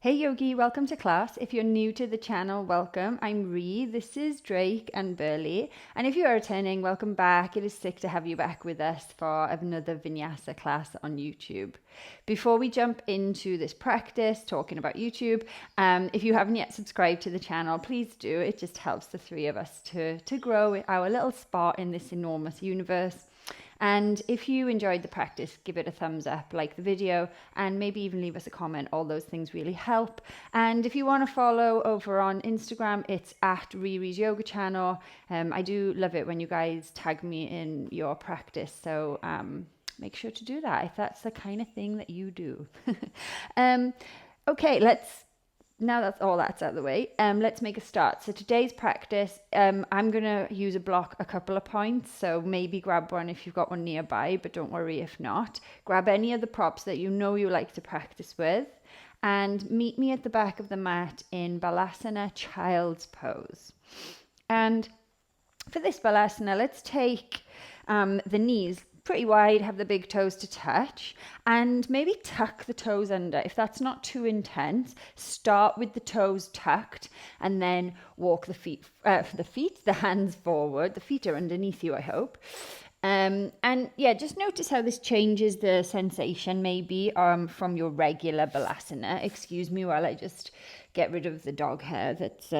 Hey Yogi, welcome to class. If you're new to the channel, welcome. I'm Ree, this is Drake and Burghley. And if you are returning, welcome back. It is sick to have you back with us for another Vinyasa class on YouTube. Before we jump into this practice, talking about YouTube, if you haven't yet subscribed to the channel, please do. It just helps the three of us to grow our little spot in this enormous universe. And if you enjoyed the practice, give it a thumbs up, like the video, and maybe even leave us a comment. All those things really help. And if you want to follow over on Instagram, it's at Riri's Yoga Channel. I do love it when you guys tag me in your practice. So make sure to do that if that's the kind of thing that you do. Okay, now that's out of the way, let's make a start. So today's practice, I'm going to use a couple of points. So maybe grab one if you've got one nearby, but don't worry if not. Grab any of the props that you know you like to practice with and meet me at the back of the mat in Balasana, child's pose. And for this Balasana, let's take the knees pretty wide, have the big toes to touch, and maybe tuck the toes under. If that's not too intense, start with the toes tucked and then walk the hands forward. The feet are underneath you, I hope. And yeah, just notice how this changes the sensation maybe from your regular Balasana. Excuse me while I just get rid of the dog hair that's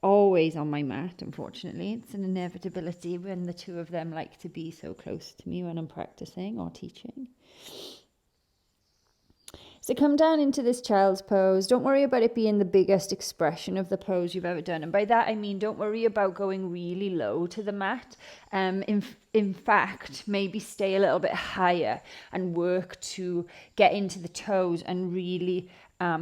always on my mat, unfortunately. It's an inevitability when the two of them like to be so close to me when I'm practicing or teaching. So come down into this child's pose. Don't worry about it being the biggest expression of the pose you've ever done. And by that, I mean, don't worry about going really low to the mat. In fact, maybe stay a little bit higher and work to get into the toes and really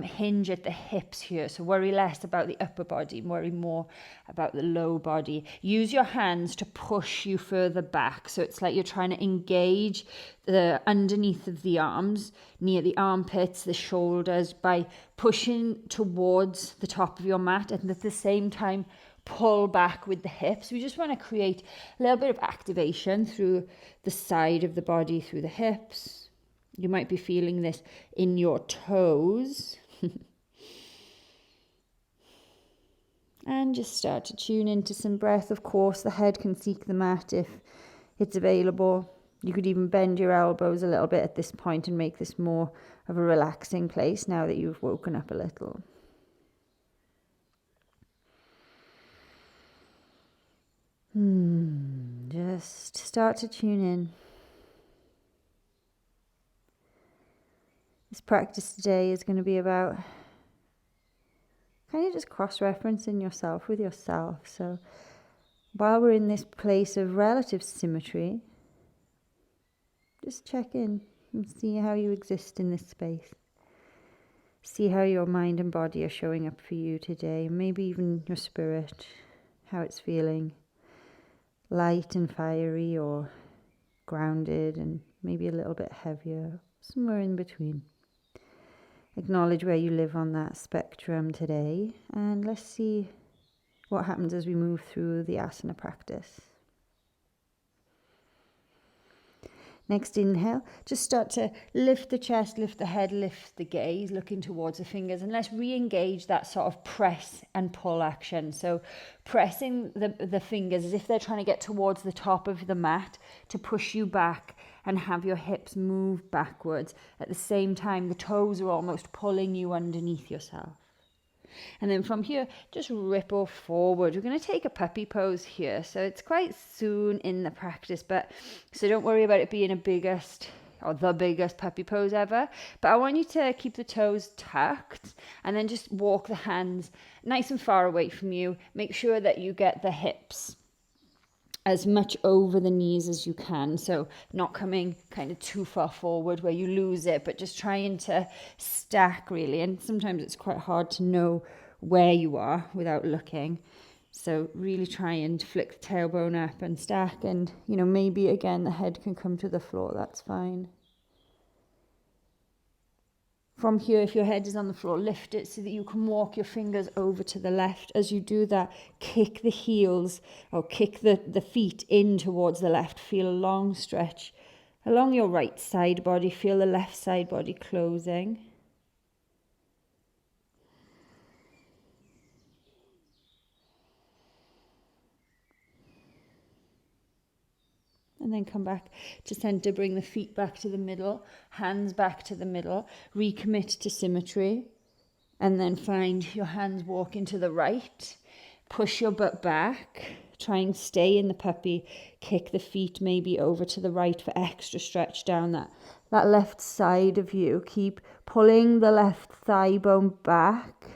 hinge at the hips here. So worry less about the upper body, worry more about the low body. Use your hands to push you further back. So it's like you're trying to engage the underneath of the arms, near the armpits, the shoulders, by pushing towards the top of your mat, and at the same time pull back with the hips. We just want to create a little bit of activation through the side of the body, through the hips. You might be feeling this in your toes. And just start to tune into some breath. Of course, the head can seek the mat if it's available. You could even bend your elbows a little bit at this point and make this more of a relaxing place now that you've woken up a little. Just start to tune in. This practice today is going to be about kind of just cross-referencing yourself with yourself. So while we're in this place of relative symmetry, just check in and see how you exist in this space. See how your mind and body are showing up for you today, maybe even your spirit, how it's feeling, light and fiery or grounded and maybe a little bit heavier, somewhere in between. Acknowledge where you live on that spectrum today, and let's see what happens as we move through the asana practice. Next inhale, just start to lift the chest, lift the head, lift the gaze, looking towards the fingers, and let's re-engage that sort of press and pull action. So pressing the fingers as if they're trying to get towards the top of the mat to push you back and have your hips move backwards. At the same time, the toes are almost pulling you underneath yourself. And then from here, just ripple forward. We're going to take a puppy pose here. So it's quite soon in the practice, so don't worry about it being the biggest puppy pose ever. But I want you to keep the toes tucked and then just walk the hands nice and far away from you. Make sure that you get the hips as much over the knees as you can, so not coming kind of too far forward where you lose it, but just trying to stack really. And sometimes it's quite hard to know where you are without looking, so really try and flick the tailbone up and stack, and maybe again the head can come to the floor. That's fine. From here, if your head is on the floor, lift it so that you can walk your fingers over to the left. As you do that, kick the heels or kick the feet in towards the left. Feel a long stretch along your right side body. Feel the left side body closing. and then come back to center. Bring the feet back to the middle, hands back to the middle, recommit to symmetry, and then find your hands walking to the right. Push your butt back, try and stay in the puppy, kick the feet maybe over to the right for extra stretch down that left side of you. Keep pulling the left thigh bone back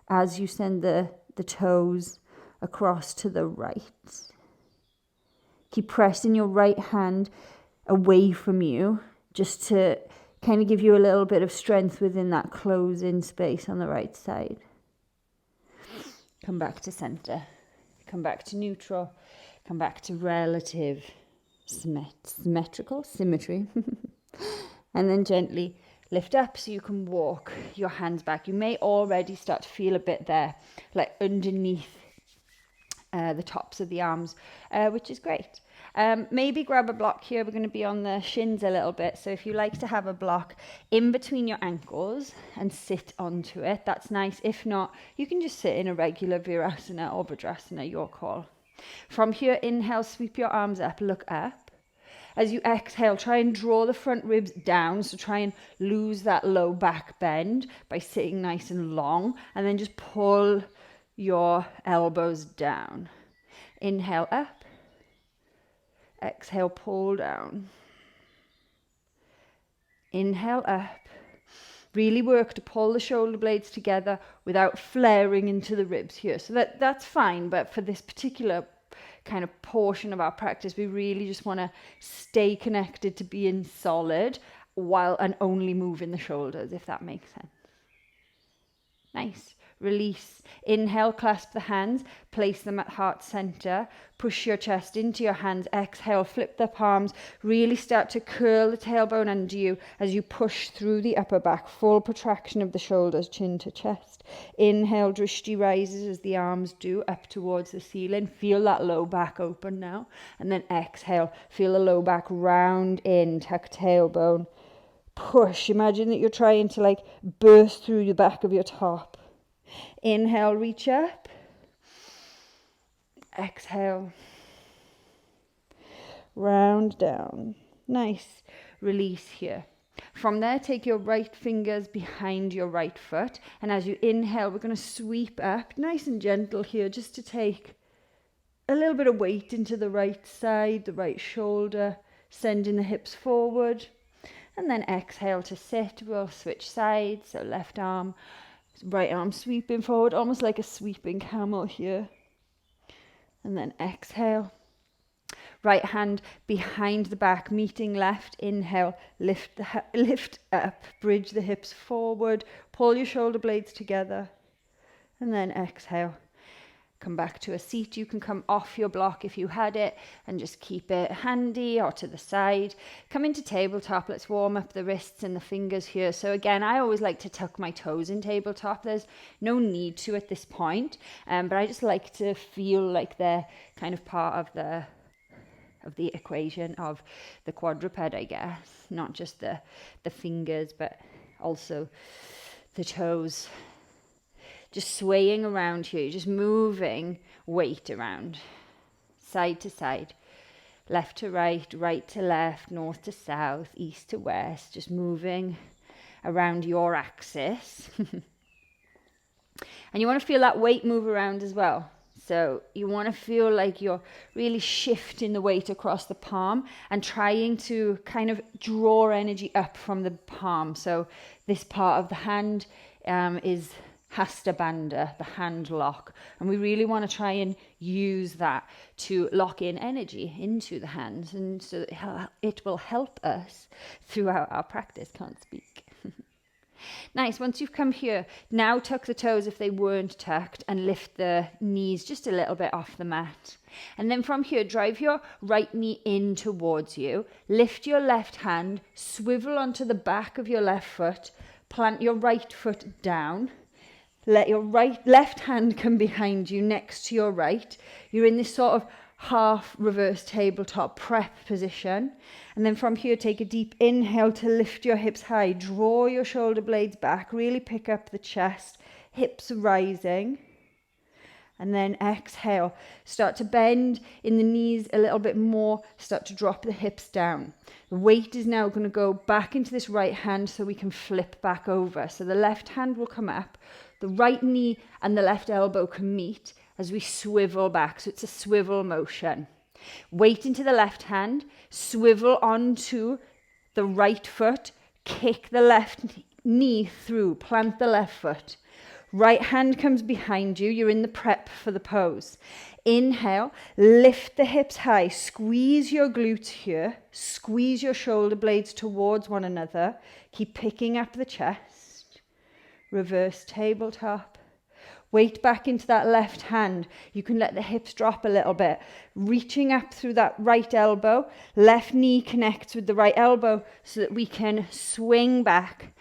as you send the toes across to the right. Keep pressing your right hand away from you, just to kind of give you a little bit of strength within that close-in space on the right side. Come back to center. Come back to neutral. Come back to relative symmetry. And then gently lift up so you can walk your hands back. You may already start to feel a bit there, like underneath the tops of the arms, which is great. Maybe grab a block here. We're going to be on the shins a little bit. So if you like to have a block in between your ankles and sit onto it, that's nice. If not, you can just sit in a regular Virasana or Vajrasana, your call. From here, inhale, sweep your arms up, look up. As you exhale, try and draw the front ribs down. So try and lose that low back bend by sitting nice and long. And then just pull your elbows down. Inhale up. Exhale, pull down. Inhale up. Really work to pull the shoulder blades together without flaring into the ribs here. So that's fine, but for this particular kind of portion of our practice, we really just want to stay connected to being solid and only moving the shoulders, if that makes sense. Nice. Release. Inhale, clasp the hands, place them at heart center, push your chest into your hands. Exhale, flip the palms, really start to curl the tailbone under you as you push through the upper back, full protraction of the shoulders, chin to chest. Inhale, drishti rises as the arms do up towards the ceiling. Feel that low back open now. And then exhale, feel the low back round in, tuck tailbone, push. Imagine that you're trying to burst through the back of your top. Inhale, reach up. Exhale. Round down. Nice. Release here. From there, take your right fingers behind your right foot. And as you inhale, we're going to sweep up, nice and gentle here, just to take a little bit of weight into the right side, the right shoulder, sending the hips forward. And then exhale to sit. We'll switch sides. So left arm, right arm sweeping forward, almost like a sweeping camel here. And then exhale. Right hand behind the back, meeting left. Inhale, lift up, bridge the hips forward, pull your shoulder blades together. And then exhale. Come back to a seat. You can come off your block if you had it and just keep it handy or to the side. Come into tabletop. Let's warm up the wrists and the fingers here. So again, I always like to tuck my toes in tabletop. There's no need to at this point, but I just like to feel like they're kind of part of the equation of the quadruped, I guess. Not just the fingers, but also the toes. Just swaying around here, just moving weight around, side to side, left to right, right to left, north to south, east to west, just moving around your axis. And you want to feel that weight move around as well. So you want to feel like you're really shifting the weight across the palm and trying to kind of draw energy up from the palm. So this part of the hand is Hasta Bandha, the hand lock. And we really want to try and use that to lock in energy into the hands. And so that it will help us throughout our practice. Can't speak. Nice. Once you've come here, now tuck the toes if they weren't tucked and lift the knees just a little bit off the mat. And then from here, drive your right knee in towards you. Lift your left hand, swivel onto the back of your left foot, plant your right foot down. Let your left hand come behind you next to your right. You're in this sort of half reverse tabletop prep position. And then from here, take a deep inhale to lift your hips high. Draw your shoulder blades back. Really pick up the chest. Hips rising. And then exhale, start to bend in the knees a little bit more, start to drop the hips down. The weight is now going to go back into this right hand so we can flip back over. So the left hand will come up, the right knee and the left elbow can meet as we swivel back. So it's a swivel motion. Weight into the left hand, swivel onto the right foot, kick the left knee through, plant the left foot. Right hand comes behind you. You're in the prep for the pose. Inhale, lift the hips high. Squeeze your glutes here. Squeeze your shoulder blades towards one another. Keep picking up the chest. Reverse tabletop. Weight back into that left hand. You can let the hips drop a little bit. Reaching up through that right elbow. Left knee connects with the right elbow so that we can swing back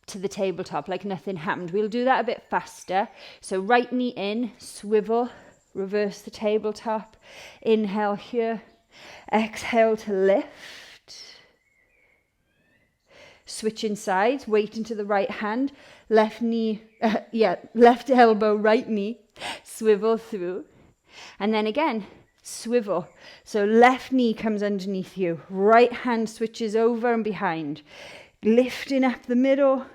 to the tabletop like nothing happened. We'll do that a bit faster. So right knee in, swivel, reverse the tabletop. Inhale here. Exhale to lift. Switching sides, weight into the right hand. Left knee, left elbow, right knee. Swivel through. And then again, swivel. So left knee comes underneath you. Right hand switches over and behind. Lifting up the middle,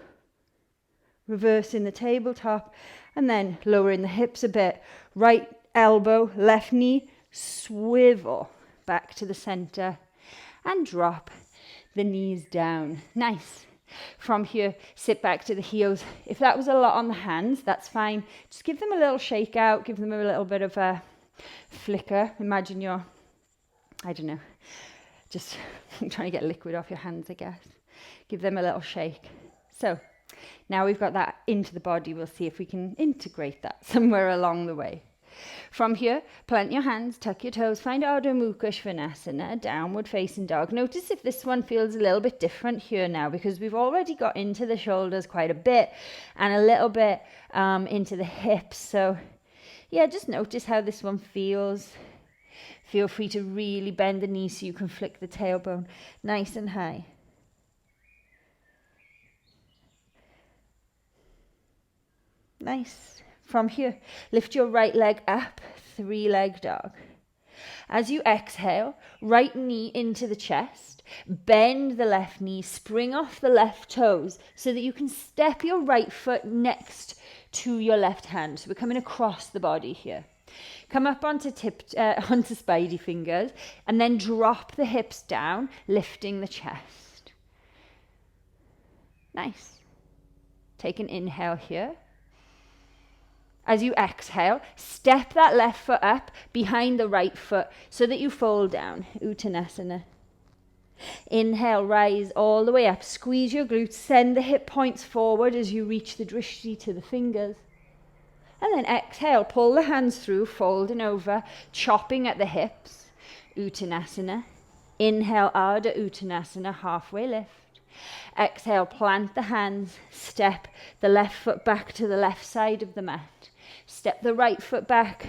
reversing the tabletop, and then lowering the hips a bit. Right elbow, left knee, swivel back to the center and drop the knees down. Nice. From here, sit back to the heels. If that was a lot on the hands, that's fine. Just give them a little shake out, give them a little bit of a flicker. Imagine you're, I don't know, just trying to get liquid off your hands, I guess. Give them a little shake. So now we've got that into the body. We'll see if we can integrate that somewhere along the way. From here, plant your hands, tuck your toes, find Ardha Mukha Svanasana, downward facing dog. Notice if this one feels a little bit different here now, because we've already got into the shoulders quite a bit and a little bit into the hips. So yeah, just notice how this one feels. Feel free to really bend the knees so you can flick the tailbone nice and high. Nice. From here, lift your right leg up, 3-leg dog. As you exhale, right knee into the chest, bend the left knee, spring off the left toes so that you can step your right foot next to your left hand. So we're coming across the body here. Come up onto spidey fingers and then drop the hips down, lifting the chest. Nice. Take an inhale here. As you exhale, step that left foot up behind the right foot so that you fold down, Uttanasana. Inhale, rise all the way up, squeeze your glutes, send the hip points forward as you reach the drishti to the fingers. And then exhale, pull the hands through, folding over, chopping at the hips, Uttanasana. Inhale, Ardha Uttanasana, halfway lift. Exhale, plant the hands, step the left foot back to the left side of the mat. Step the right foot back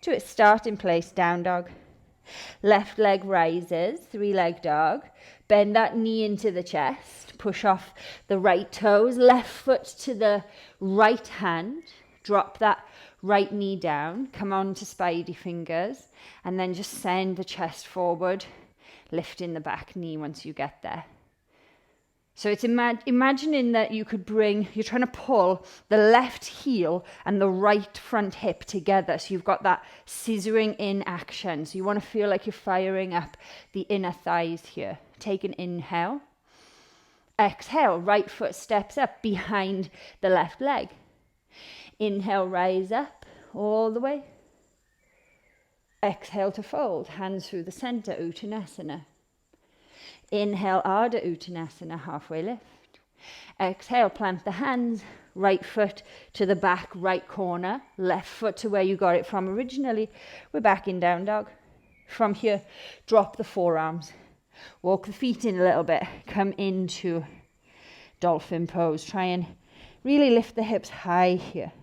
to its starting place, down dog. Left leg rises, 3-leg dog. Bend that knee into the chest. Push off the right toes, left foot to the right hand. Drop that right knee down. Come on to spidey fingers. And then just send the chest forward, lifting the back knee once you get there. So it's imagining that you're trying to pull the left heel and the right front hip together. So you've got that scissoring in action. So you want to feel like you're firing up the inner thighs here. Take an inhale. Exhale, right foot steps up behind the left leg. Inhale, rise up all the way. Exhale to fold, hands through the center, Uttanasana. Inhale, Ardha Uttanasana, halfway lift. Exhale, plant the hands, right foot to the back right corner, left foot to where you got it from originally. We're back in down dog. From here, drop the forearms. Walk the feet in a little bit. Come into dolphin pose. Try and really lift the hips high here.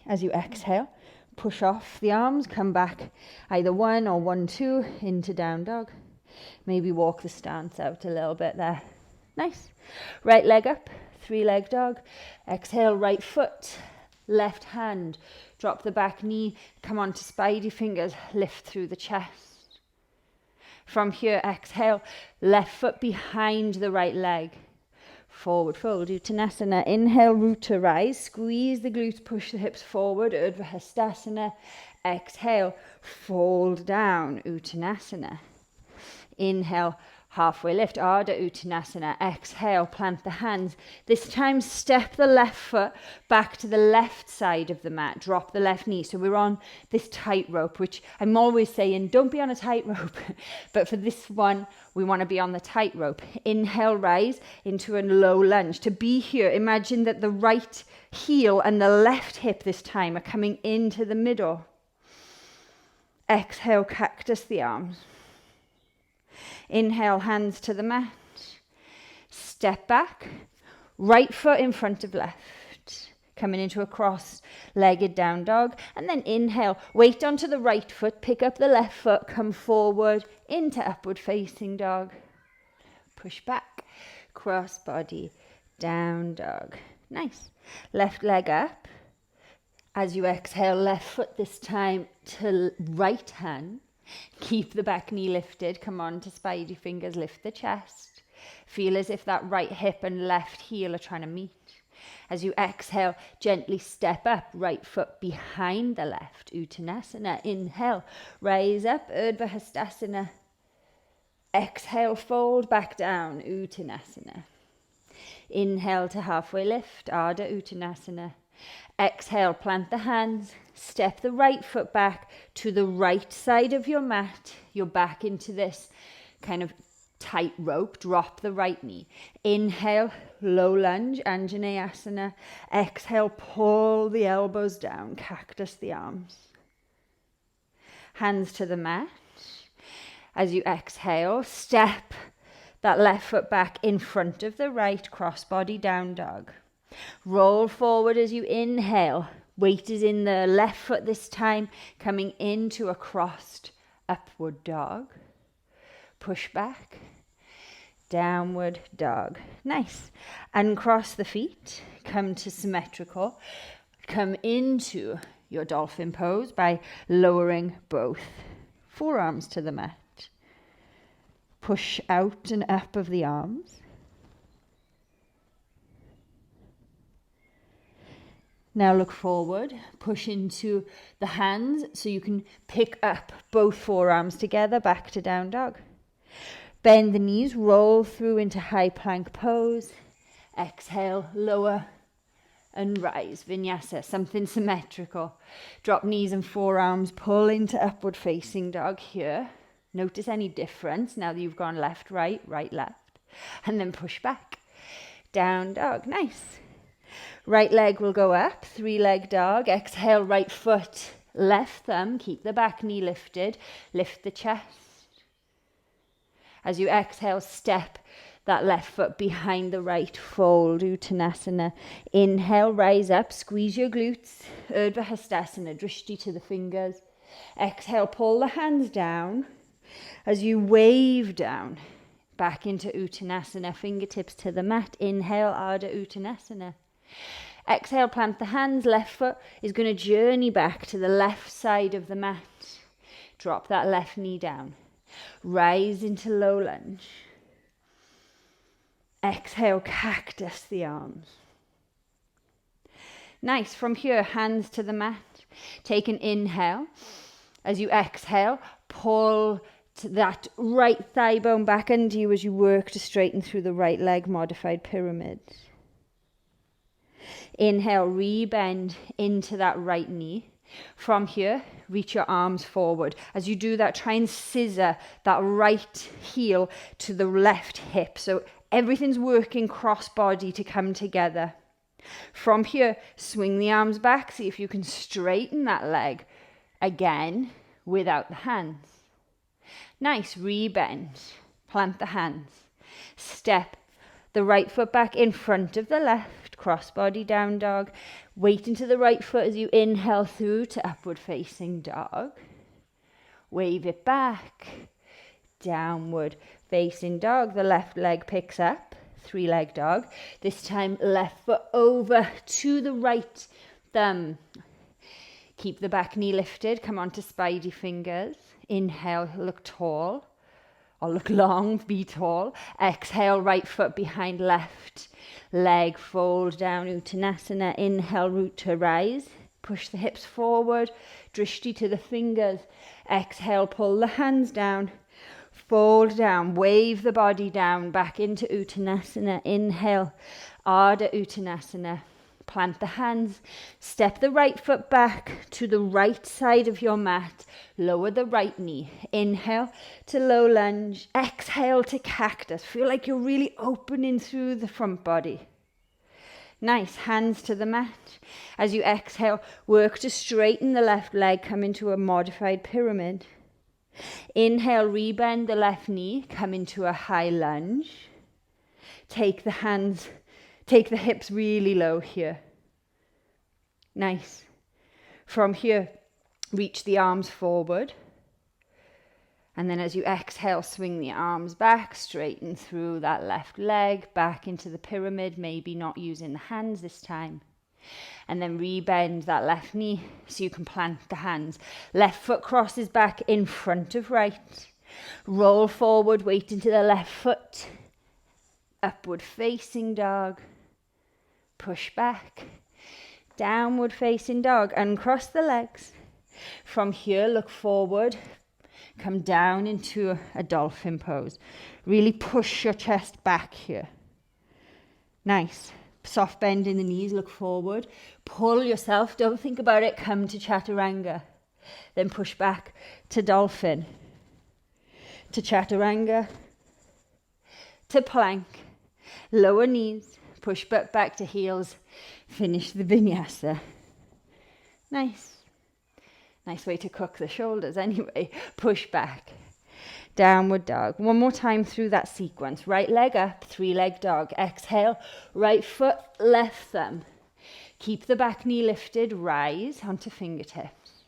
As you exhale, push off the arms, come back either 1 or 1, 2 into down dog. Maybe walk the stance out a little bit there. Nice. Right leg up, three-leg dog. Exhale, right foot, left hand. Drop the back knee, come on to spidey fingers, lift through the chest. From here, exhale, left foot behind the right leg. Forward fold, Uttanasana. Inhale, root to rise. Squeeze the glutes, push the hips forward, Urdhva Hastasana. Exhale, fold down, Uttanasana. Inhale, halfway lift, Ardha Uttanasana. Exhale, plant the hands. This time, step the left foot back to the left side of the mat. Drop the left knee. So we're on this tightrope, which I'm always saying, don't be on a tightrope. But for this one, we want to be on the tightrope. Inhale, rise into a low lunge. To be here, imagine that the right heel and the left hip this time are coming into the middle. Exhale, cactus the arms. Inhale, hands to the mat. Step back. Right foot in front of left. Coming into a cross-legged down dog. And then inhale, weight onto the right foot. Pick up the left foot. Come forward into upward facing dog. Push back. Cross body. Down dog. Nice. Left leg up. As you exhale, left foot this time to right hand. Keep the back knee lifted. Come on to spidey fingers. Lift the chest. Feel as if that right hip and left heel are trying to meet. As you exhale, gently step up. Right foot behind the left. Uttanasana. Inhale. Rise up. Urdhva Hastasana. Exhale. Fold back down. Uttanasana. Inhale to halfway lift. Ardha Uttanasana. Exhale. Plant the hands. Step the right foot back to the right side of your mat. You're back into this kind of tight rope. Drop the right knee. Inhale, low lunge, Anjaneyasana. Exhale, pull the elbows down. Cactus the arms. Hands to the mat. As you exhale, step that left foot back in front of the right. Crossbody down dog. Roll forward as you inhale. Weight is in the left foot this time, coming into a crossed upward dog. Push back. Downward dog. Nice. Uncross the feet. Come to symmetrical. Come into your dolphin pose by lowering both forearms to the mat. Push out and up of the arms. Now look forward, push into the hands so you can pick up both forearms together, back to down dog. Bend the knees, roll through into high plank pose. Exhale, lower and rise. Vinyasa, something symmetrical. Drop knees and forearms, pull into upward facing dog here. Notice any difference now that you've gone left, right, right, left. And then push back. Down dog, nice. Right leg will go up, three-leg dog. Exhale, right foot, left thumb. Keep the back knee lifted. Lift the chest. As you exhale, step that left foot behind the right. Fold, Uttanasana. Inhale, rise up. Squeeze your glutes. Urdhva Hastasana, drishti to the fingers. Exhale, pull the hands down. As you wave down, back into Uttanasana. Fingertips to the mat. Inhale, Ardha Uttanasana. Exhale, plant the hands. Left foot is going to journey back to the left side of the mat. Drop that left knee down. Rise into low lunge. Exhale, cactus the arms. Nice. From here, hands to the mat. Take an inhale. As you exhale, pull that right thigh bone back under you as you work to straighten through the right leg, modified pyramid. Inhale, rebend into that right knee. From here, reach your arms forward. As you do that, try and scissor that right heel to the left hip. So everything's working cross body to come together. From here, swing the arms back. See if you can straighten that leg again without the hands. Nice, rebend. Plant the hands. Step the right foot back in front of the left. Crossbody down dog. Weight into the right foot as you inhale through to upward facing dog. Wave it back. Downward facing dog. The left leg picks up. three-leg dog. This time, left foot over to the right thumb. Keep the back knee lifted. Come on to spidey fingers. Inhale, look tall. Or look long, be tall. Exhale, right foot behind left leg, fold down, Uttanasana. Inhale, root to rise. Push the hips forward, drishti to the fingers. Exhale, pull the hands down. Fold down, wave the body down, back into Uttanasana. Inhale, Ardha Uttanasana. Plant the hands, step the right foot back to the right side of your mat. Lower the right knee. Inhale to low lunge. Exhale to cactus. Feel like you're really opening through the front body. Nice, hands to the mat. As you exhale, work to straighten the left leg, come into a modified pyramid. Inhale, rebend the left knee, come into a high lunge. Take the hips really low here. Nice. From here, reach the arms forward. And then as you exhale, swing the arms back, straighten through that left leg, back into the pyramid, maybe not using the hands this time. And then rebend that left knee so you can plant the hands. Left foot crosses back in front of right. Roll forward, weight into the left foot. Upward facing dog. Push back. Downward facing dog. Uncross the legs. From here, look forward. Come down into a dolphin pose. Really push your chest back here. Nice. Soft bend in the knees, look forward. Pull yourself, don't think about it, come to chaturanga. Then push back to dolphin. To chaturanga. To plank. Lower knees, push back to heels. Finish the vinyasa. Nice. Nice way to cook the shoulders anyway. Push back. Downward dog. One more time through that sequence. Right leg up, three-leg dog. Exhale, right foot, left thumb. Keep the back knee lifted, rise onto fingertips.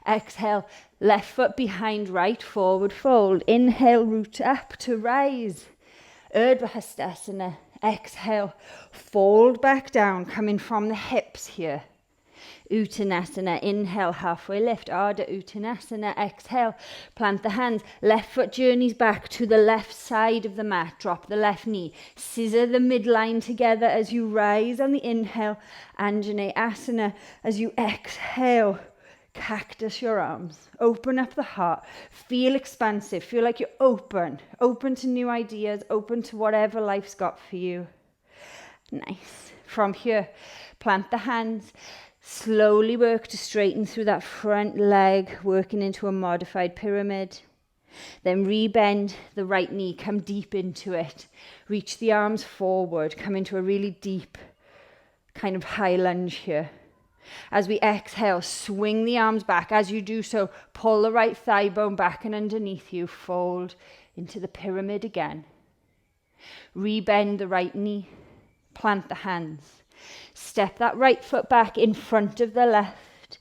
Exhale, left foot behind right, forward fold. Inhale, root up to rise. Urdhva Hastasana. Exhale, fold back down, coming from the hips here. Uttanasana, inhale, halfway lift, Ardha Uttanasana, exhale, plant the hands, left foot journeys back to the left side of the mat, drop the left knee, scissor the midline together as you rise on the inhale, Anjaneyasana, as you exhale, cactus your arms, open up the heart, feel expansive, feel like you're open to new ideas, open to whatever life's got for you. Nice. From here, plant the hands, slowly work to straighten through that front leg, working into a modified pyramid. Then rebend the right knee, come deep into it. Reach the arms forward, come into a really deep kind of high lunge here. As we exhale, swing the arms back. As you do so, pull the right thigh bone back and underneath you, fold into the pyramid again. Rebend the right knee, plant the hands. Step that right foot back in front of the left.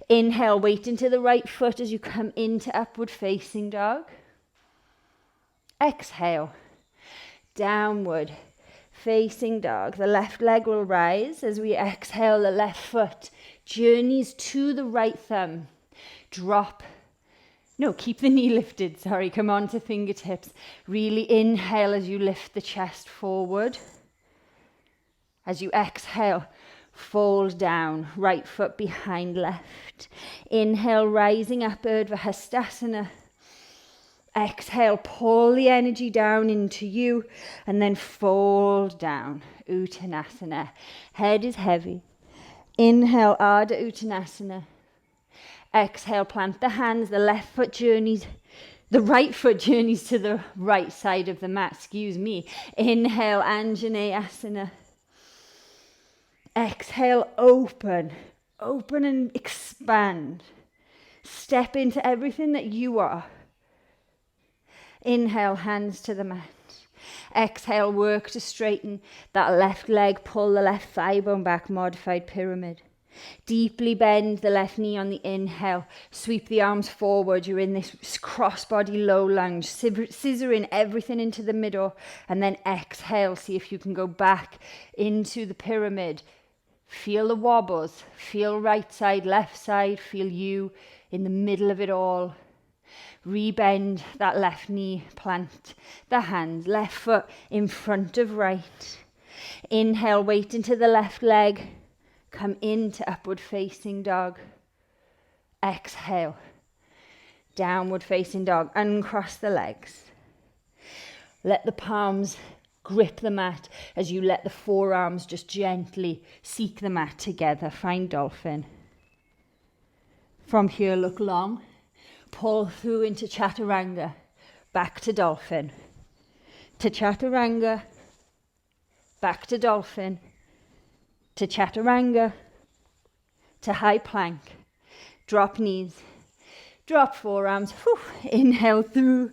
Inhale, weight into the right foot as you come into upward facing dog. Exhale, downward facing dog. The left leg will rise as we exhale. The left foot journeys to the right thumb. Keep the knee lifted. Come on to fingertips. Really inhale as you lift the chest forward. As you exhale, fold down, right foot behind left. Inhale, rising up, Urdhva Hastasana. Exhale, pull the energy down into you and then fold down, Uttanasana. Head is heavy. Inhale, Ardha Uttanasana. Exhale, plant the hands, the right foot journeys to the right side of the mat, Inhale, Anjaneyasana. Exhale, open and expand. Step into everything that you are. Inhale, hands to the mat. Exhale, work to straighten that left leg, pull the left thigh bone back, modified pyramid. Deeply bend the left knee on the inhale. Sweep the arms forward. You're in this cross-body low lunge, scissoring everything into the middle. And then exhale. See if you can go back into the pyramid. Feel the wobbles. Feel right side, left side. Feel you in the middle of it all. Rebend that left knee. Plant the hands. Left foot in front of right. Inhale, weight into the left leg. Come into upward facing dog. Exhale. Downward facing dog. Uncross the legs. Let the palms grip the mat as you let the forearms just gently seek the mat together. Find dolphin. From here, look long. Pull through into chaturanga. Back to dolphin. To chaturanga. Back to dolphin. To chaturanga, to high plank, drop knees, drop forearms, whew. Inhale through,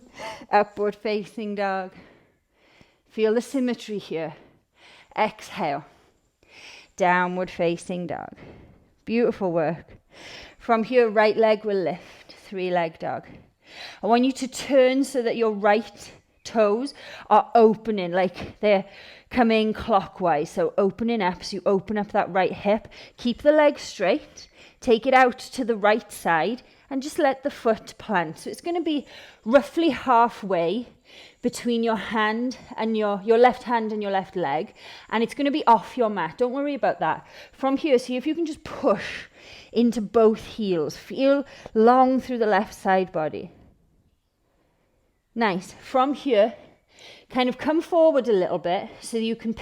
upward facing dog. Feel the symmetry here. Exhale, downward facing dog. Beautiful work. From here, right leg will lift, 3-leg dog. I want you to turn so that your right toes are opening, like they're coming clockwise, so opening up, so you open up that right hip. Keep the leg straight, take it out to the right side, and just let the foot plant. So it's going to be roughly halfway between your hand and your left hand and your left leg, and it's going to be off your mat. Don't worry about that. From here, see if you can just push into both heels. Feel long through the left side body. Nice. From here, kind of come forward a little bit so you can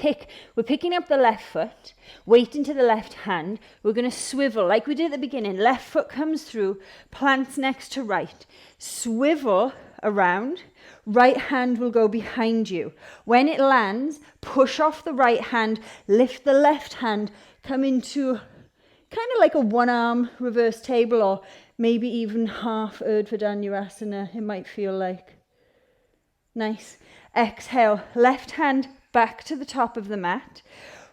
we're picking up the left foot, weight into the left hand. We're going to swivel like we did at the beginning. Left foot comes through, plants next to right. Swivel around, right hand will go behind you. When it lands, push off the right hand, lift the left hand, come into kind of like a one-arm reverse table, or maybe even half Urdhva Dhanurasana, it might feel like. Nice. Exhale, left hand back to the top of the mat.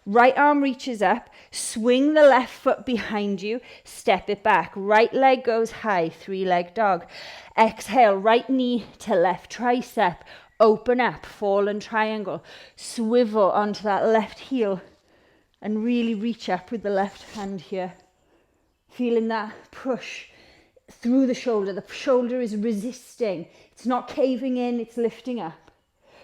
Right arm reaches up, swing the left foot behind you, step it back. Right leg goes high, 3-leg dog. Exhale, right knee to left tricep, open up, fallen triangle. Swivel onto that left heel and really reach up with the left hand here. Feeling that push through the shoulder. The shoulder is resisting. It's not caving in, it's lifting up.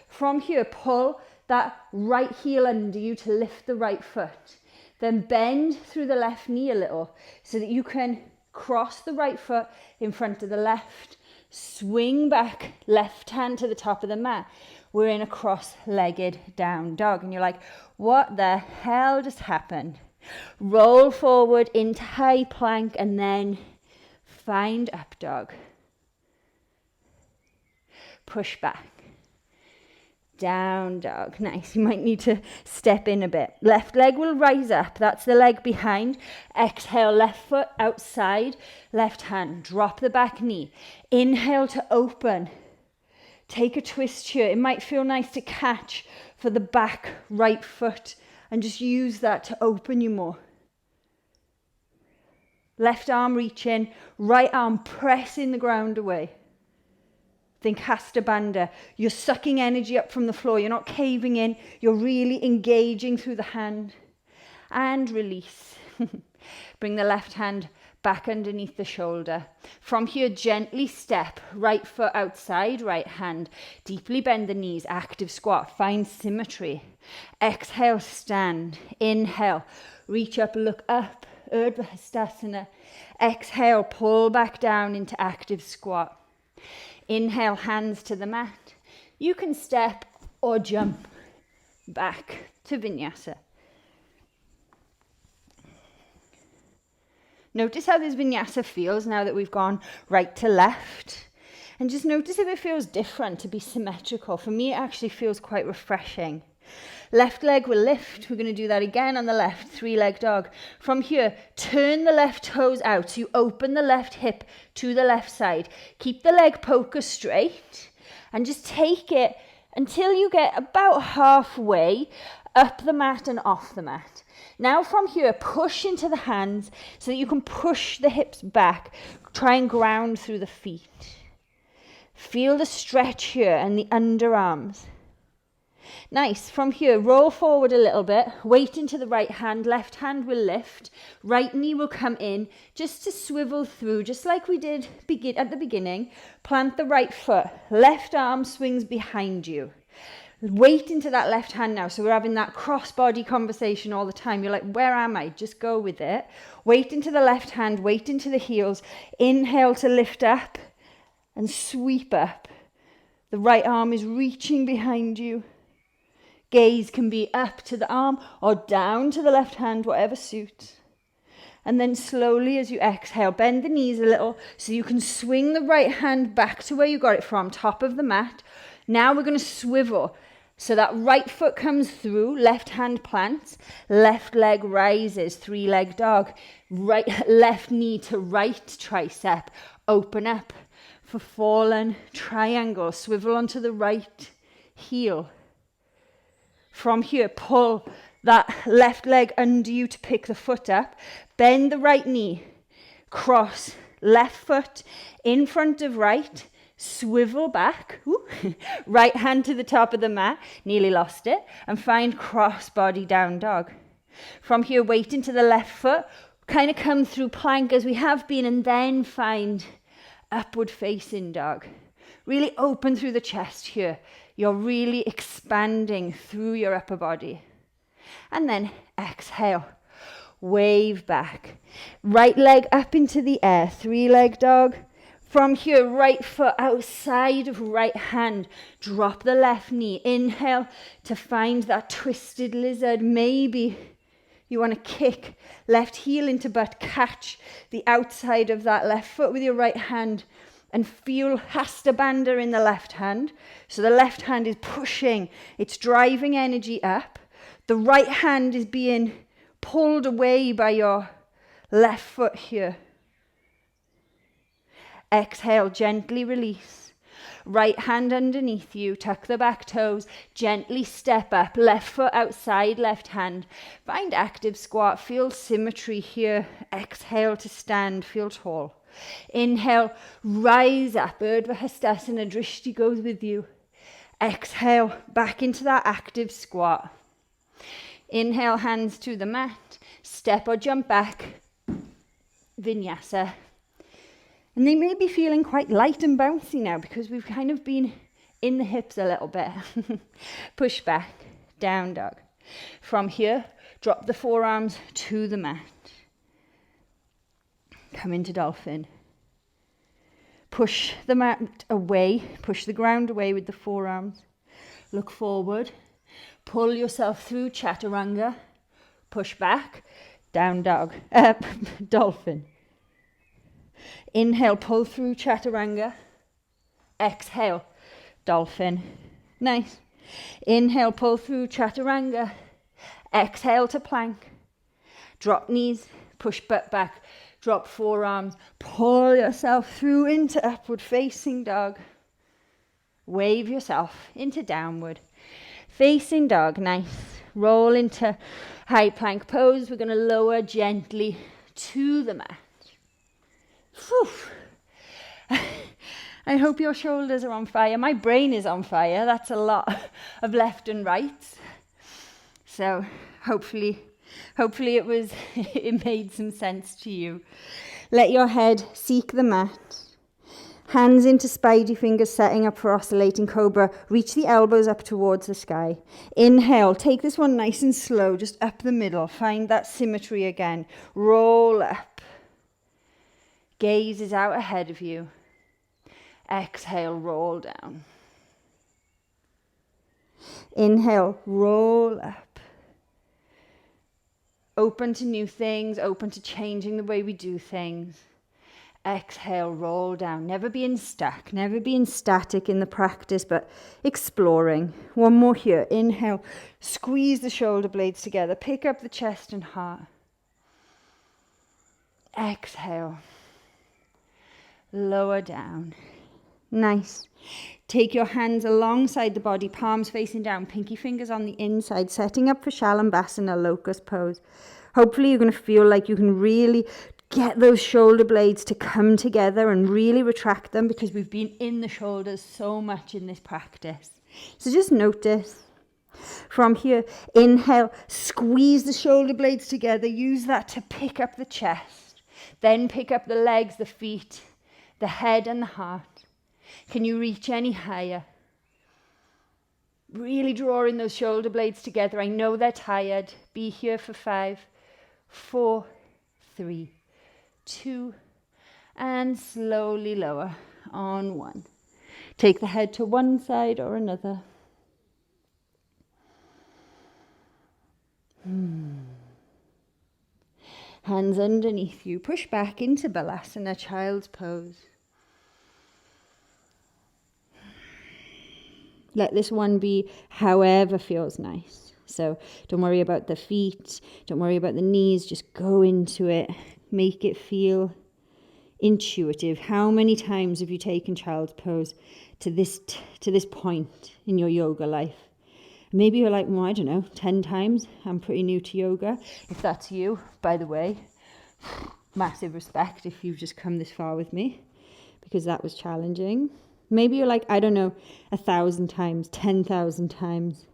From here, pull that right heel under you to lift the right foot. Then bend through the left knee a little so that you can cross the right foot in front of the left. Swing back, left hand to the top of the mat. We're in a cross-legged down dog. And you're like, what the hell just happened? Roll forward into high plank and then find up dog. Push back. Down dog. Nice. You might need to step in a bit. Left leg will rise up. That's the leg behind. Exhale, left foot outside. Left hand. Drop the back knee. Inhale to open. Take a twist here. It might feel nice to catch for the back right foot and just use that to open you more. Left arm reach in. Right arm pressing the ground away. Think Hasta Bandha. You're sucking energy up from the floor. You're not caving in. You're really engaging through the hand. And release. Bring the left hand back underneath the shoulder. From here, gently step. Right foot outside, right hand. Deeply bend the knees. Active squat. Find symmetry. Exhale, stand. Inhale. Reach up, look up. Urdhva Hastasana. Exhale, pull back down into active squat. Inhale, hands to the mat. You can step or jump back to Vinyasa. Notice how this Vinyasa feels now that we've gone right to left. And just notice if it feels different to be symmetrical. For me, it actually feels quite refreshing. Left leg will lift. We're going to do that again on the left, 3-leg dog. From here, turn the left toes out. So you open the left hip to the left side. Keep the leg poker straight and just take it until you get about halfway. up the mat and off the mat. Now from here, push into the hands so that you can push the hips back. Try and ground through the feet. Feel the stretch here and the underarms. Nice. From here, roll forward a little bit. Weight into the right hand. Left hand will lift. Right knee will come in just to swivel through, just like we did at the beginning. Plant the right foot. Left arm swings behind you. Weight into that left hand now. So we're having that cross-body conversation all the time. You're like, where am I? Just go with it. Weight into the left hand. Weight into the heels. Inhale to lift up and sweep up. The right arm is reaching behind you. Gaze can be up to the arm or down to the left hand, whatever suits. And then slowly as you exhale, bend the knees a little so you can swing the right hand back to where you got it from, top of the mat. Now we're going to swivel. So that right foot comes through, left hand plants, left leg rises, 3-leg dog. Left knee to right tricep, open up for fallen triangle, swivel onto the right heel. From here, pull that left leg under you to pick the foot up, bend the right knee, cross left foot in front of right, swivel back, right hand to the top of the mat, nearly lost it, and find cross body down dog. From here, weight into the left foot, kind of come through plank as we have been, and then find upward facing dog. Really open through the chest here. You're really expanding through your upper body. And then exhale, wave back. Right leg up into the air, 3-leg dog. From here, right foot outside of right hand. Drop the left knee. Inhale to find that twisted lizard. Maybe you want to kick left heel into butt. Catch the outside of that left foot with your right hand and feel Hasta Bandha in the left hand. So the left hand is pushing. It's driving energy up. The right hand is being pulled away by your left foot here. Exhale, gently release. Right hand underneath you, tuck the back toes, gently step up, left foot outside, left hand. Find active squat, feel symmetry here. Exhale to stand, feel tall. Inhale, rise up, Urdhva Hastasana, Drishti goes with you. Exhale, back into that active squat. Inhale, hands to the mat, step or jump back, Vinyasa. And they may be feeling quite light and bouncy now because we've kind of been in the hips a little bit. Push back, down dog. From here, drop the forearms to the mat. Come into dolphin. Push the mat away, push the ground away with the forearms. Look forward. Pull yourself through chaturanga. Push back, down dog, dolphin. Inhale, pull through chaturanga. Exhale, dolphin. Nice. Inhale, pull through chaturanga. Exhale to plank. Drop knees, push butt back. Drop forearms, pull yourself through into upward facing dog. Wave yourself into downward facing dog. Nice. Roll into high plank pose. We're going to lower gently to the mat. Whew. I hope your shoulders are on fire. My brain is on fire. That's a lot of left and rights. So hopefully it made some sense to you. Let your head seek the mat. Hands into spidey fingers, setting up for oscillating cobra. Reach the elbows up towards the sky. Inhale, take this one nice and slow, just up the middle. Find that symmetry again. Roll up. Gaze is out ahead of you. Exhale, roll down. Inhale, roll up. Open to new things, open to changing the way we do things. Exhale, roll down. Never being stuck, never being static in the practice, but exploring. One more here. Inhale, squeeze the shoulder blades together. Pick up the chest and heart. Exhale. Lower down. Nice. Take your hands alongside the body, palms facing down, pinky fingers on the inside, setting up for Shalabhasana, locust pose. Hopefully you're going to feel like you can really get those shoulder blades to come together and really retract them, because we've been in the shoulders so much in this practice. So just notice. From here, inhale, squeeze the shoulder blades together. Use that to pick up the chest. Then pick up the legs, the feet, the head and the heart. Can you reach any higher? Really drawing those shoulder blades together. I know they're tired. Be here for 5, 4, 3, 2, and slowly lower on 1. Take the head to one side or another. Hands underneath you. Push back into Balasana, child's pose. Let this one be however feels nice. So don't worry about the feet. Don't worry about the knees. Just go into it. Make it feel intuitive. How many times have you taken child's pose to this point in your yoga life? Maybe you're like, well, I don't know, 10 times. I'm pretty new to yoga. If that's you, by the way, massive respect if you've just come this far with me, because that was challenging. Maybe you're like, I don't know, 1,000 times, 10,000 times.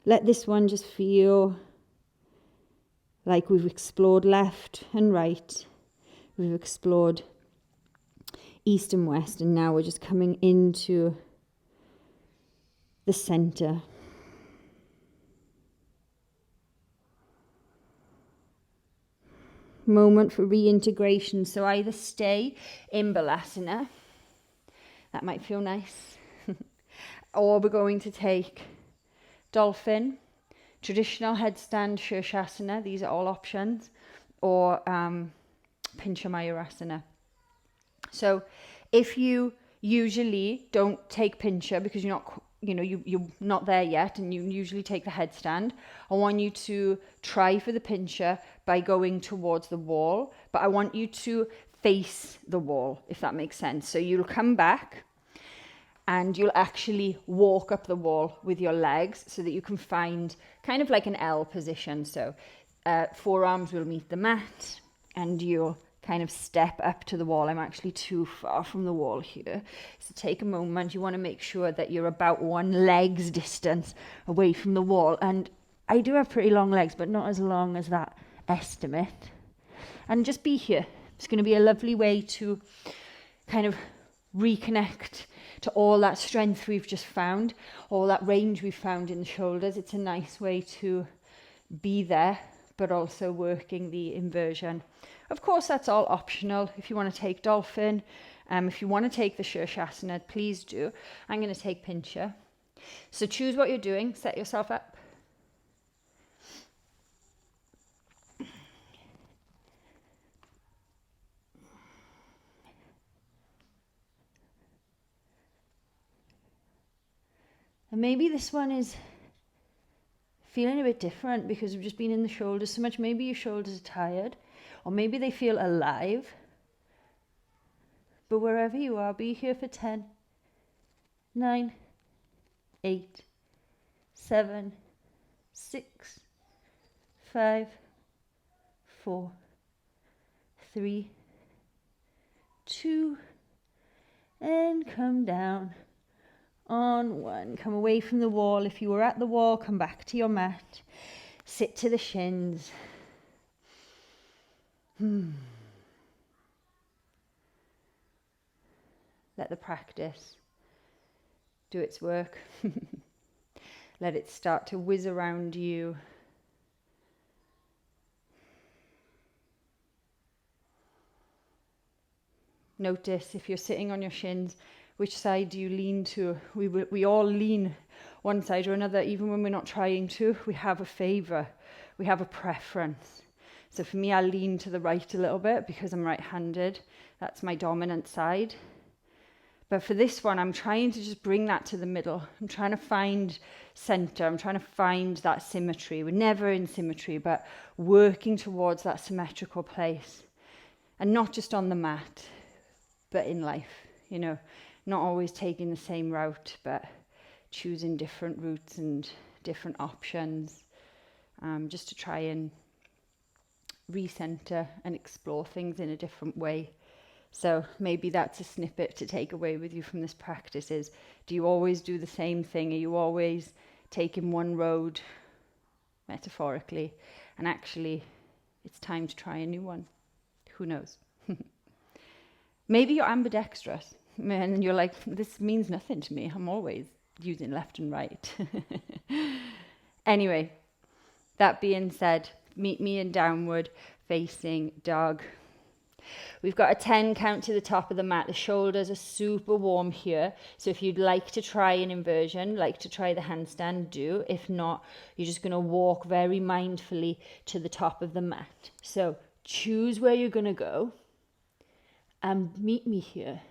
Let this one just feel like we've explored left and right. We've explored east and west, and now we're just coming into the center. Moment for reintegration. So either stay in Balasana, that might feel nice, or we're going to take dolphin, traditional headstand Shirshasana, these are all options, or Pincha Mayurasana. So if you usually don't take Pincha because you're not there yet, and you usually take the headstand, I want you to try for the Pincha by going towards the wall, but I want you to face the wall, if that makes sense. So you'll come back and you'll actually walk up the wall with your legs so that you can find kind of like an L position. So forearms will meet the mat and you'll kind of step up to the wall. I'm actually too far from the wall here. So take a moment. You want to make sure that you're about one leg's distance away from the wall. And I do have pretty long legs, but not as long as that estimate. And just be here. It's going to be a lovely way to kind of reconnect to all that strength we've just found, all that range we've found in the shoulders. It's a nice way to be there, but also working the inversion. Of course, that's all optional. If you want to take dolphin, if you want to take the Shirshasana, please do. I'm going to take Pincha. So choose what you're doing. Set yourself up. And maybe this one is feeling a bit different because we've just been in the shoulders so much. Maybe your shoulders are tired, or maybe they feel alive. But wherever you are, be here for 10, 9, 8, 7, 6, 5, 4, 3, 2, and come down on 1. Come away from the wall. If you were at the wall, come back to your mat. Sit to the shins. Let the practice do its work. Let it start to whiz around you. Notice if you're sitting on your shins, which side do you lean to? We all lean one side or another, even when we're not trying to. We have a favor. We have a preference. So for me, I lean to the right a little bit because I'm right-handed. That's my dominant side. But for this one, I'm trying to just bring that to the middle. I'm trying to find center. I'm trying to find that symmetry. We're never in symmetry, but working towards that symmetrical place. And not just on the mat, but in life, you know, not always taking the same route, but choosing different routes and different options, just to try and recenter and explore things in a different way. So maybe that's a snippet to take away with you from this practice is, do you always do the same thing? Are you always taking one road, metaphorically, and actually it's time to try a new one? Who knows? Maybe you're ambidextrous and you're like, this means nothing to me. I'm always using left and right. Anyway, that being said, meet me in downward facing dog. We've got a 10 count to the top of the mat. The shoulders are super warm here. So if you'd like to try an inversion, like to try the handstand, do. If not, you're just going to walk very mindfully to the top of the mat. So choose where you're going to go and meet me here.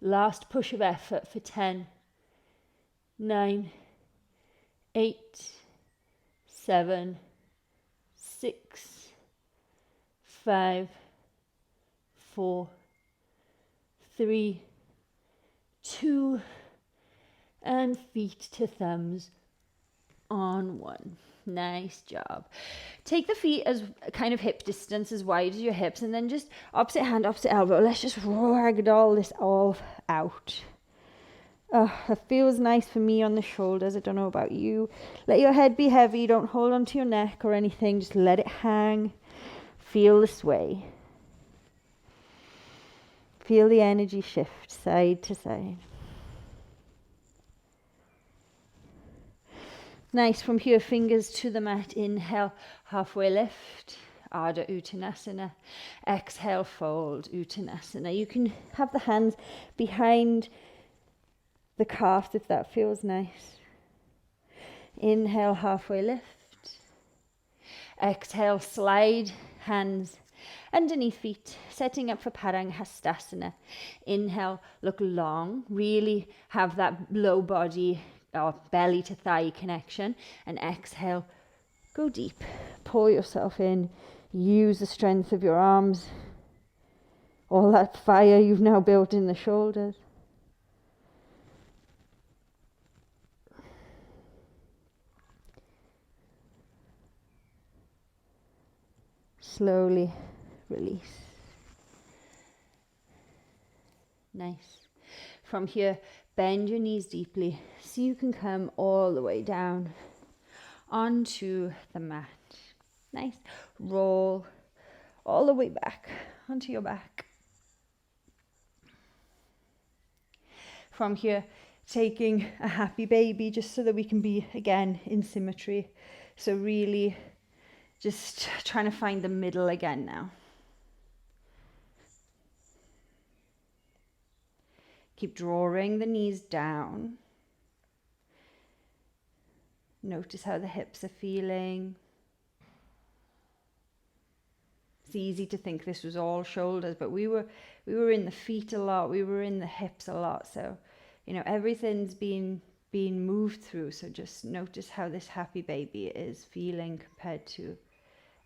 Last push of effort for 10, 9, 8, 7, 6, 5, 4, 3, 2, and feet to thumbs on 1. Nice job. Take the feet as kind of hip distance, as wide as your hips, and then just opposite hand, opposite elbow. Let's just ragdoll this all out. Oh, it feels nice for me on the shoulders. I don't know about you. Let your head be heavy. Don't hold onto your neck or anything. Just let it hang. Feel the sway. Feel the energy shift side to side. Nice. From here, fingers to the mat. Inhale, halfway lift, Ardha Uttanasana. Exhale, fold, Uttanasana. You can have the hands behind the calves if that feels nice. Inhale, halfway lift. Exhale, slide hands underneath feet, setting up for Padangusthasana. Inhale, look long, really have that low body or belly to thigh connection. And exhale, go deep, pour yourself in, use the strength of your arms, all that fire you've now built in the shoulders. Slowly release. Nice. From here, bend your knees deeply so you can come all the way down onto the mat. Nice. Roll all the way back onto your back. From here, taking a happy baby just so that we can be again in symmetry. So really just trying to find the middle again now. Keep drawing the knees down. Notice how the hips are feeling. It's easy to think this was all shoulders, but we were in the feet a lot. We were in the hips a lot. So, you know, everything's being moved through. So just notice how this happy baby is feeling compared to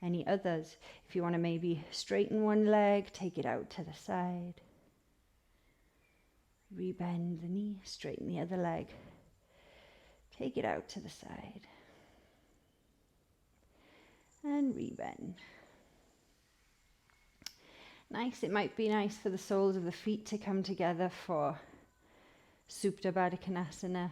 any others. If you want to maybe straighten one leg, take it out to the side. Rebend the knee, straighten the other leg. Take it out to the side. And rebend. Nice. It might be nice for the soles of the feet to come together for Supta Baddha Konasana.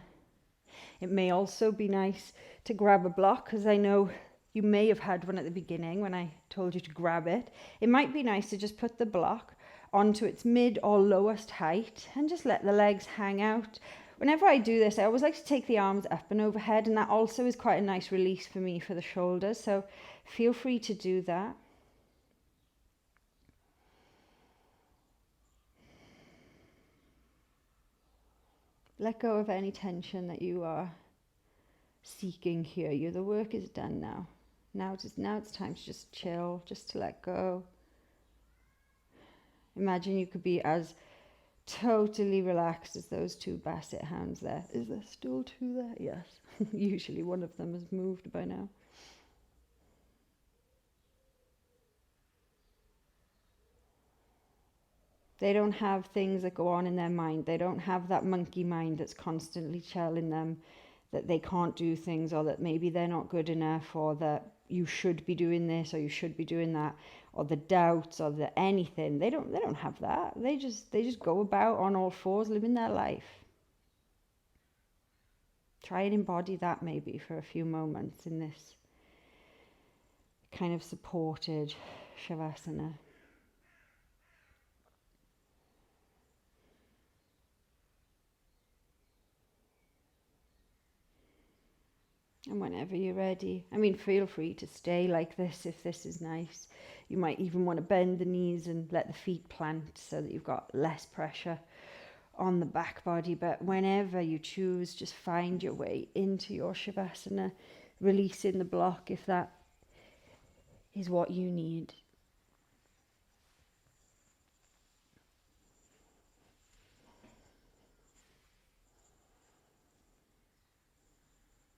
It may also be nice to grab a block, because I know you may have had one at the beginning when I told you to grab it. It might be nice to just put the block onto its mid or lowest height and just let the legs hang out. Whenever I do this, I always like to take the arms up and overhead, and that also is quite a nice release for me for the shoulders. So feel free to do that. Let go of any tension that you are seeking here. The work is done now. Now it's time to just chill, just to let go. Imagine you could be as totally relaxed as those two basset hounds there. Is there still two there? Yes. Usually one of them has moved by now. They don't have things that go on in their mind. They don't have that monkey mind that's constantly telling them that they can't do things, or that maybe they're not good enough, or that you should be doing this or you should be doing that, or the doubts or the anything. They don't have that. They just go about on all fours living their life. Try and embody that maybe for a few moments in this kind of supported Shavasana. And whenever you're ready, feel free to stay like this if this is nice. You might even want to bend the knees and let the feet plant so that you've got less pressure on the back body. But whenever you choose, just find your way into your Shavasana, releasing the block if that is what you need.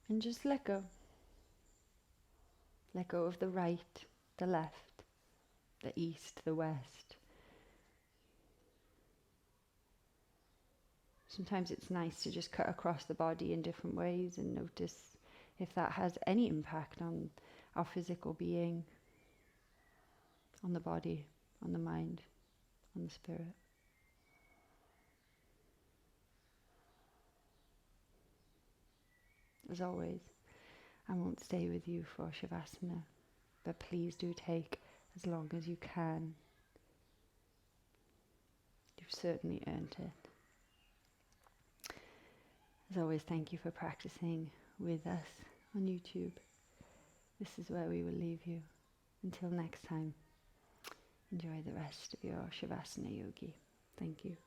And just let go. Let go of the right, the left, the east, the west. Sometimes it's nice to just cut across the body in different ways and notice if that has any impact on our physical being, on the body, on the mind, on the spirit. As always, I won't stay with you for Shavasana, but please do take as long as you can. You've certainly earned it. As always, thank you for practicing with us on YouTube. This is where we will leave you. Until next time, enjoy the rest of your Shavasana Yogi. Thank you.